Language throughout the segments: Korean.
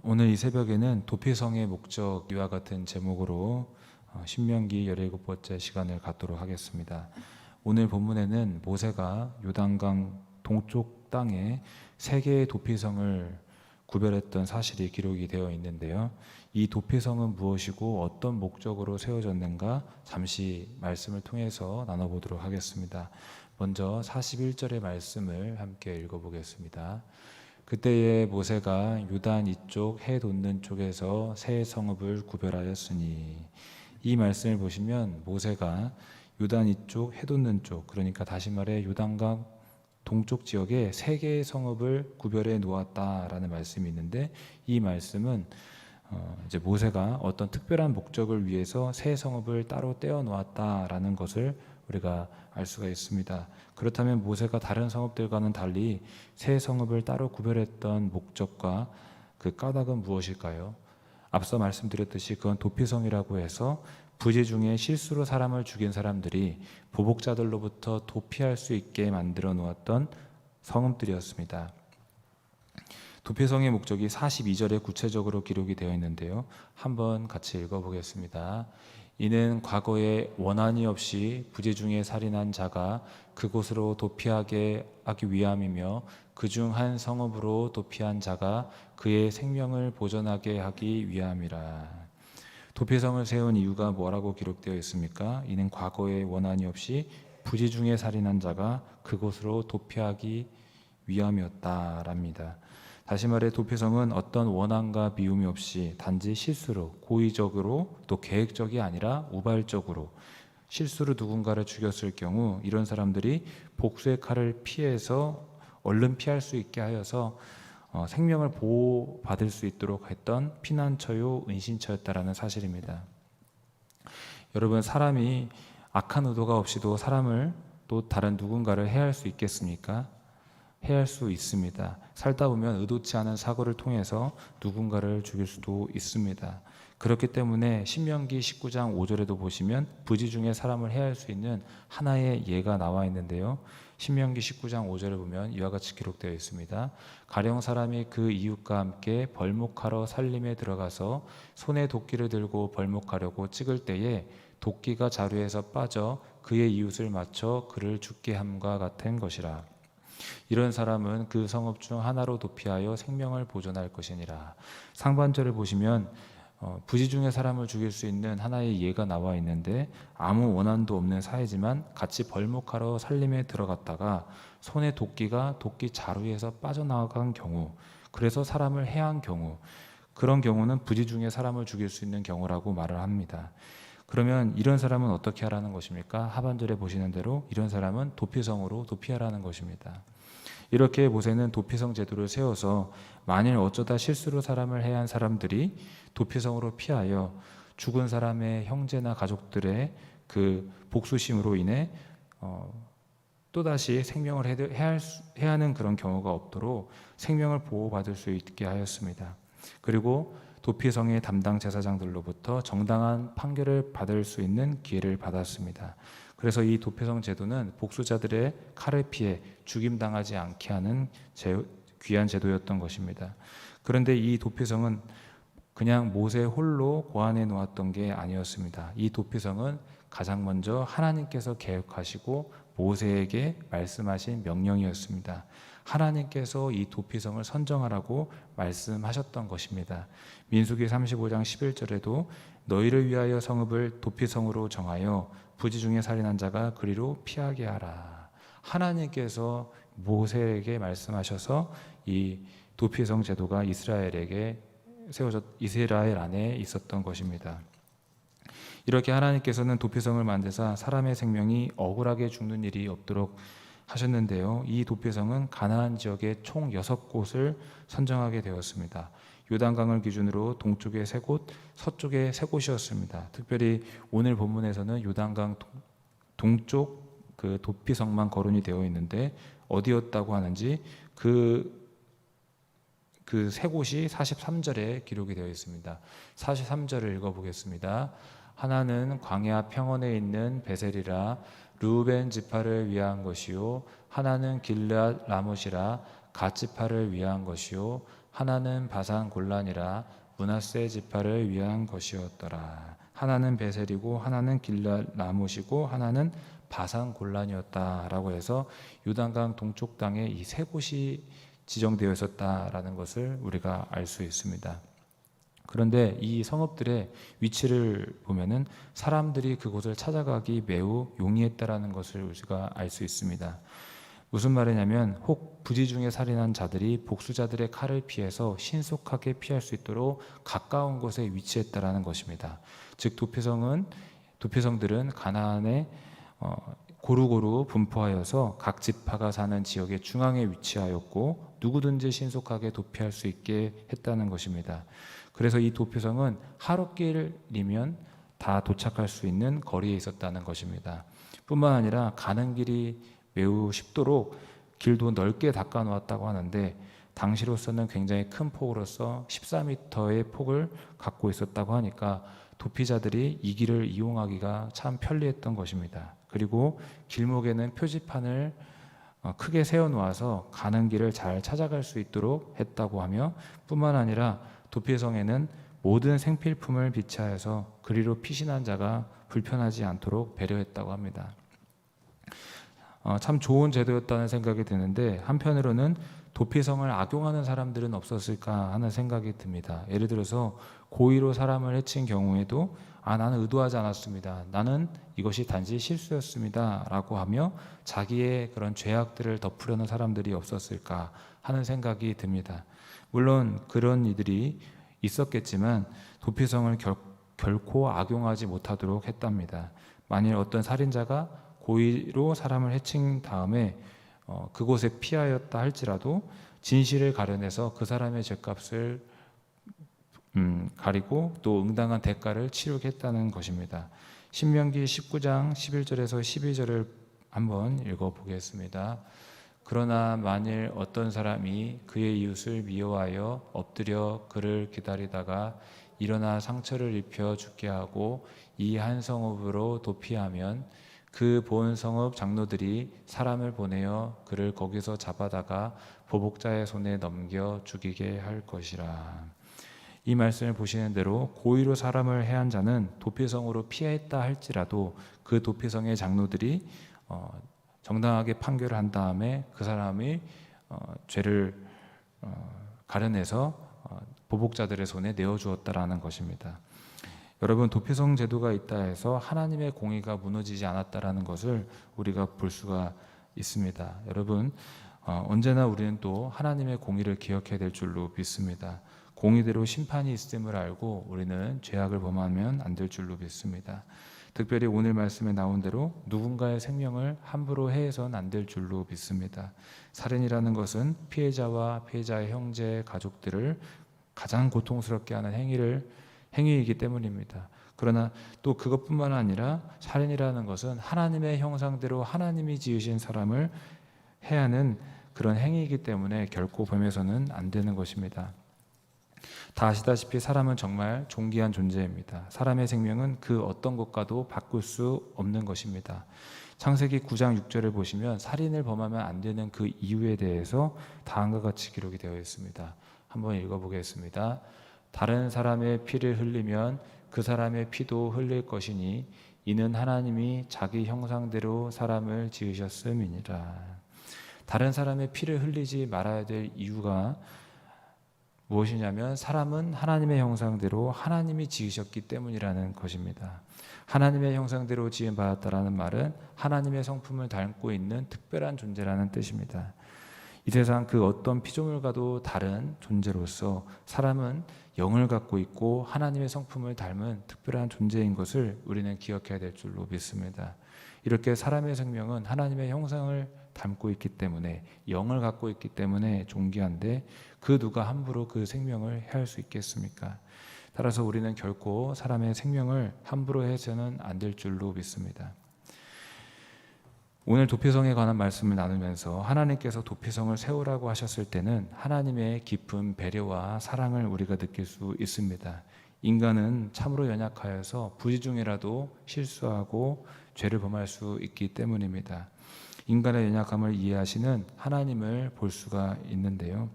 오늘 이 새벽에는 도피성의 목적 이와 같은 제목으로 신명기 17번째 시간을 갖도록 하겠습니다. 오늘 본문에는 모세가 요단강 동쪽 땅에 세 개의 도피성을 구별했던 사실이 기록이 되어 있는데요. 이 도피성은 무엇이고 어떤 목적으로 세워졌는가 잠시 말씀을 통해서 나눠보도록 하겠습니다. 먼저 41절의 말씀을 함께 읽어보겠습니다. 그때에 모세가 요단 이쪽 해 돋는 쪽에서 세 성읍을 구별하였으니, 이 말씀을 보시면 모세가 요단 이쪽 해 돋는 쪽, 그러니까 다시 말해 요단강 동쪽 지역에 세 개의 성읍을 구별해 놓았다라는 말씀이 있는데, 이 말씀은 이제 모세가 어떤 특별한 목적을 위해서 세 성읍을 따로 떼어 놓았다라는 것을 우리가 알 수가 있습니다. 그렇다면 모세가 다른 성읍들과는 달리 세 성읍을 따로 구별했던 목적과 그 까닭은 무엇일까요? 앞서 말씀드렸듯이 그건 도피성이라고 해서 부재 중에 실수로 사람을 죽인 사람들이 보복자들로부터 도피할 수 있게 만들어 놓았던 성읍들이었습니다. 도피성의 목적이 42절에 구체적으로 기록이 되어 있는데요. 한번 같이 읽어보겠습니다. 이는 과거에 원한이 없이 부재 중에 살인한 자가 그곳으로 도피하게 하기 위함이며, 그중 한 성읍으로 도피한 자가 그의 생명을 보존하게 하기 위함이라. 도피성을 세운 이유가 뭐라고 기록되어 있습니까? 이는 과거에 원한이 없이 부재 중에 살인한 자가 그곳으로 도피하기 위함이었다랍니다. 다시 말해 도피성은 어떤 원한과 미움이 없이 단지 실수로, 고의적으로, 또 계획적이 아니라 우발적으로 실수로 누군가를 죽였을 경우 이런 사람들이 복수의 칼을 피해서 얼른 피할 수 있게 하여서 생명을 보호받을 수 있도록 했던 피난처요 은신처였다라는 사실입니다. 여러분, 사람이 악한 의도가 없이도 사람을 또 다른 누군가를 해할 수 있겠습니까? 해할 수 있습니다. 살다 보면 의도치 않은 사고를 통해서 누군가를 죽일 수도 있습니다. 그렇기 때문에 신명기 19장 5절에도 보시면 부지 중에 사람을 해할 수 있는 하나의 예가 나와 있는데요. 신명기 19장 5절을 보면 이와 같이 기록되어 있습니다. 가령 사람이 그 이웃과 함께 벌목하러 살림에 들어가서 손에 도끼를 들고 벌목하려고 찍을 때에 도끼가 자루에서 빠져 그의 이웃을 맞춰 그를 죽게 함과 같은 것이라. 이런 사람은 그 성읍 중 하나로 도피하여 생명을 보존할 것이니라. 상반절을 보시면 부지 중에 사람을 죽일 수 있는 하나의 예가 나와 있는데, 아무 원한도 없는 사이지만 같이 벌목하러 살림에 들어갔다가 손에 도끼가 도끼 자루에서 빠져나간 경우, 그래서 사람을 해한 경우, 그런 경우는 부지 중에 사람을 죽일 수 있는 경우라고 말을 합니다. 그러면 이런 사람은 어떻게 하라는 것입니까? 하반절에 보시는 대로 이런 사람은 도피성으로 도피하라는 것입니다. 이렇게 모세는 도피성 제도를 세워서 만일 어쩌다 실수로 사람을 해한 사람들이 도피성으로 피하여 죽은 사람의 형제나 가족들의 그 복수심으로 인해 또다시 생명을 해하는 그런 경우가 없도록 생명을 보호받을 수 있게 하였습니다. 그리고 도피성의 담당 제사장들로부터 정당한 판결을 받을 수 있는 기회를 받았습니다. 그래서 이 도피성 제도는 복수자들의 칼을 피해 죽임당하지 않게 하는 귀한 제도였던 것입니다. 그런데 이 도피성은 그냥 모세 홀로 고안해 놓았던 게 아니었습니다. 이 도피성은 가장 먼저 하나님께서 계획하시고 모세에게 말씀하신 명령이었습니다. 하나님께서 이 도피성을 선정하라고 말씀하셨던 것입니다. 민수기 35장 11절에도 너희를 위하여 성읍을 도피성으로 정하여 부지 중에 살인한 자가 그리로 피하게 하라. 하나님께서 모세에게 말씀하셔서 이 도피성 제도가 이스라엘 안에 있었던 것입니다. 이렇게 하나님께서는 도피성을 만드사 사람의 생명이 억울하게 죽는 일이 없도록 하셨는데요. 이 도피성은 가나안 지역의 총 6곳을 선정하게 되었습니다. 요단강을 기준으로 동쪽에 3곳, 서쪽에 3곳이었습니다. 특별히 오늘 본문에서는 요단강 동쪽 그 도피성만 거론이 되어 있는데 어디였다고 하는지 그 3곳이 43절에 기록이 되어 있습니다. 43절을 읽어보겠습니다. 하나는 광야 평원에 있는 베셀이라 르우벤 지파를 위한 것이요, 하나는 길르앗 라못이라 갓 지파를 위한 것이요, 하나는 바산 골란이라 므낫세 지파를 위한 것이었더라. 하나는 베셀이고 하나는 길앗 라못이고 하나는 바산 골란이었다라고 해서 요단강 동쪽 땅에 이 세 곳이 지정되어 있었다라는 것을 우리가 알 수 있습니다. 그런데 이 성읍들의 위치를 보면은 사람들이 그곳을 찾아가기 매우 용이했다라는 것을 우리가 알 수 있습니다. 무슨 말이냐면 혹 부지 중에 살인한 자들이 복수자들의 칼을 피해서 신속하게 피할 수 있도록 가까운 곳에 위치했다라는 것입니다. 즉 도피성들은 가나안에 고루고루 분포하여서 각 지파가 사는 지역의 중앙에 위치하였고 누구든지 신속하게 도피할 수 있게 했다는 것입니다. 그래서 이 도피성은 하루길이면 다 도착할 수 있는 거리에 있었다는 것입니다. 뿐만 아니라 가는 길이 매우 쉽도록 길도 넓게 닦아 놓았다고 하는데 당시로서는 굉장히 큰 폭으로서 14m의 폭을 갖고 있었다고 하니까 도피자들이 이 길을 이용하기가 참 편리했던 것입니다. 그리고 길목에는 표지판을 크게 세워놓아서 가는 길을 잘 찾아갈 수 있도록 했다고 하며 뿐만 아니라 도피성에는 모든 생필품을 비치하여서 그리로 피신한 자가 불편하지 않도록 배려했다고 합니다. 참 좋은 제도였다는 생각이 드는데 한편으로는 도피성을 악용하는 사람들은 없었을까 하는 생각이 듭니다. 예를 들어서 고의로 사람을 해친 경우에도 나는 의도하지 않았습니다. 나는 이것이 단지 실수였습니다. 라고 하며 자기의 그런 죄악들을 덮으려는 사람들이 없었을까 하는 생각이 듭니다. 물론 그런 이들이 있었겠지만 도피성을 결코 악용하지 못하도록 했답니다. 만일 어떤 살인자가 고의로 사람을 해친 다음에 그곳에 피하였다 할지라도 진실을 가려내서 그 사람의 죄값을 가리고 또 응당한 대가를 치르겠다는 것입니다. 신명기 19장 11절에서 12절을 한번 읽어보겠습니다. 그러나 만일 어떤 사람이 그의 이웃을 미워하여 엎드려 그를 기다리다가 일어나 상처를 입혀 죽게 하고 이 한 성읍으로 도피하면 그 본 성읍 장로들이 사람을 보내어 그를 거기서 잡아다가 보복자의 손에 넘겨 죽이게 할 것이라. 이 말씀을 보시는 대로 고의로 사람을 해한 자는 도피성으로 피했다 할지라도 그 도피성의 장로들이 정당하게 판결을 한 다음에 그 사람이 죄를 가려내서 보복자들의 손에 내어주었다라는 것입니다. 여러분, 도피성 제도가 있다 해서 하나님의 공의가 무너지지 않았다라는 것을 우리가 볼 수가 있습니다. 여러분, 언제나 우리는 또 하나님의 공의를 기억해야 될 줄로 믿습니다. 공의대로 심판이 있음을 알고 우리는 죄악을 범하면 안 될 줄로 믿습니다. 특별히 오늘 말씀에 나온 대로 누군가의 생명을 함부로 해해서는 안 될 줄로 믿습니다. 살인이라는 것은 피해자와 피해자의 형제, 가족들을 가장 고통스럽게 하는 행위이기 때문입니다. 그러나 또 그것뿐만 아니라 살인이라는 것은 하나님의 형상대로 하나님이 지으신 사람을 해야 하는 그런 행위이기 때문에 결코 범해서는 안 되는 것입니다. 다 아시다시피 사람은 정말 존귀한 존재입니다. 사람의 생명은 그 어떤 것과도 바꿀 수 없는 것입니다. 창세기 9장 6절을 보시면 살인을 범하면 안 되는 그 이유에 대해서 다음과 같이 기록이 되어 있습니다. 한번 읽어보겠습니다. 다른 사람의 피를 흘리면 그 사람의 피도 흘릴 것이니 이는 하나님이 자기 형상대로 사람을 지으셨음이니라. 다른 사람의 피를 흘리지 말아야 될 이유가 무엇이냐면 사람은 하나님의 형상대로 하나님이 지으셨기 때문이라는 것입니다. 하나님의 형상대로 지음받았다라는 말은 하나님의 성품을 닮고 있는 특별한 존재라는 뜻입니다. 이 세상 그 어떤 피조물과도 다른 존재로서 사람은 영을 갖고 있고 하나님의 성품을 닮은 특별한 존재인 것을 우리는 기억해야 될 줄로 믿습니다. 이렇게 사람의 생명은 하나님의 형상을 닮고 있기 때문에 영을 갖고 있기 때문에 존귀한데 그 누가 함부로 그 생명을 해할 수 있겠습니까? 따라서 우리는 결코 사람의 생명을 함부로 해서는 안 될 줄로 믿습니다. 오늘 도피성에 관한 말씀을 나누면서 하나님께서 도피성을 세우라고 하셨을 때는 하나님의 깊은 배려와 사랑을 우리가 느낄 수 있습니다. 인간은 참으로 연약하여서 부지 중이라도 실수하고 죄를 범할 수 있기 때문입니다. 인간의 연약함을 이해하시는 하나님을 볼 수가 있는데요.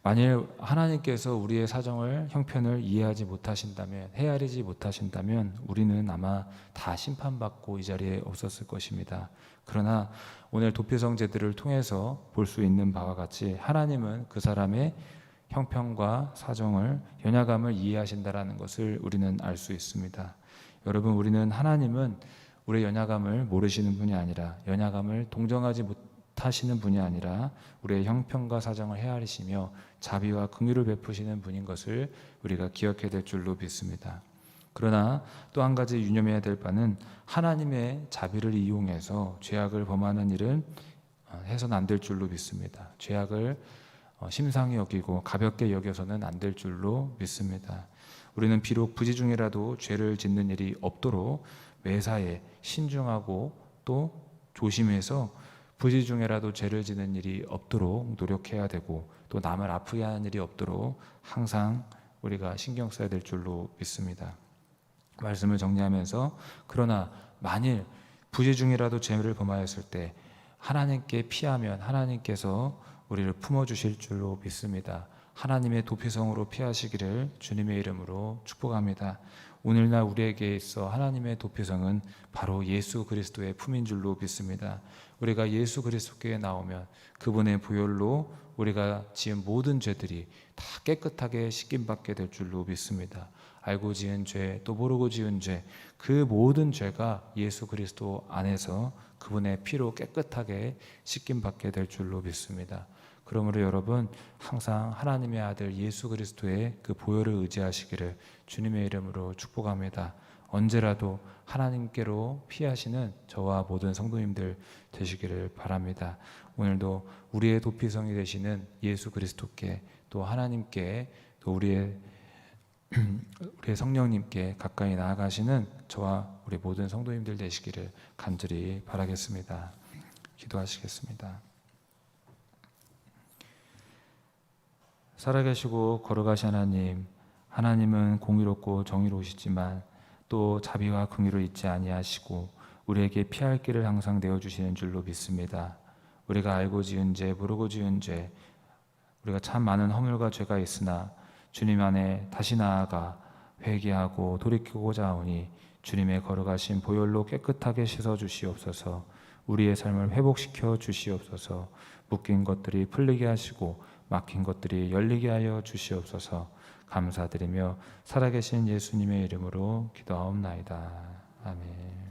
만일 하나님께서 우리의 사정을 형편을 이해하지 못하신다면, 헤아리지 못하신다면 우리는 아마 다 심판받고 이 자리에 없었을 것입니다. 그러나 오늘 도피성 제들을 통해서 볼 수 있는 바와 같이 하나님은 그 사람의 형편과 사정을, 연약함을 이해하신다라는 것을 우리는 알 수 있습니다. 여러분, 우리는 하나님은 우리의 연약함을 모르시는 분이 아니라, 연약함을 동정하지 못하시는 분이 아니라 우리의 형편과 사정을 헤아리시며 자비와 긍휼을 베푸시는 분인 것을 우리가 기억해야 될 줄로 믿습니다. 그러나 또 한 가지 유념해야 될 바는 하나님의 자비를 이용해서 죄악을 범하는 일은 해서는 안 될 줄로 믿습니다. 죄악을 심상히 여기고 가볍게 여겨서는 안 될 줄로 믿습니다. 우리는 비록 부지 중이라도 죄를 짓는 일이 없도록 매사에 신중하고 또 조심해서 부지 중에라도 죄를 짓는 일이 없도록 노력해야 되고, 또 남을 아프게 하는 일이 없도록 항상 우리가 신경 써야 될 줄로 믿습니다. 말씀을 정리하면서, 그러나 만일 부지 중이라도 죄를 범하였을 때 하나님께 피하면 하나님께서 우리를 품어주실 줄로 믿습니다. 하나님의 도피성으로 피하시기를 주님의 이름으로 축복합니다. 오늘날 우리에게 있어 하나님의 도피성은 바로 예수 그리스도의 품인 줄로 믿습니다. 우리가 예수 그리스도께 나오면 그분의 보혈로 우리가 지은 모든 죄들이 다 깨끗하게 씻김받게 될 줄로 믿습니다. 알고 지은 죄, 또 모르고 지은 죄, 그 모든 죄가 예수 그리스도 안에서 그분의 피로 깨끗하게 씻김받게 될 줄로 믿습니다. 그러므로 여러분, 항상 하나님의 아들 예수 그리스도의 그 보혈을 의지하시기를 주님의 이름으로 축복합니다. 언제라도 하나님께로 피하시는 저와 모든 성도님들 되시기를 바랍니다. 오늘도 우리의 도피성이 되시는 예수 그리스도께, 또 하나님께, 또 우리의 성령님께 가까이 나아가시는 저와 우리 모든 성도님들 되시기를 간절히 바라겠습니다. 기도하시겠습니다. 살아계시고 거룩하신 하나님, 하나님은 공의롭고 정의로우시지만 또 자비와 긍휼을 잊지 아니하시고 우리에게 피할 길을 항상 내어주시는 줄로 믿습니다. 우리가 알고 지은 죄, 모르고 지은 죄, 우리가 참 많은 허물과 죄가 있으나 주님 안에 다시 나아가 회개하고 돌이키고자 하오니 주님의 거룩하신 보혈로 깨끗하게 씻어 주시옵소서. 우리의 삶을 회복시켜 주시옵소서. 묶인 것들이 풀리게 하시고 막힌 것들이 열리게 하여 주시옵소서. 감사드리며 살아계신 예수님의 이름으로 기도하옵나이다. 아멘.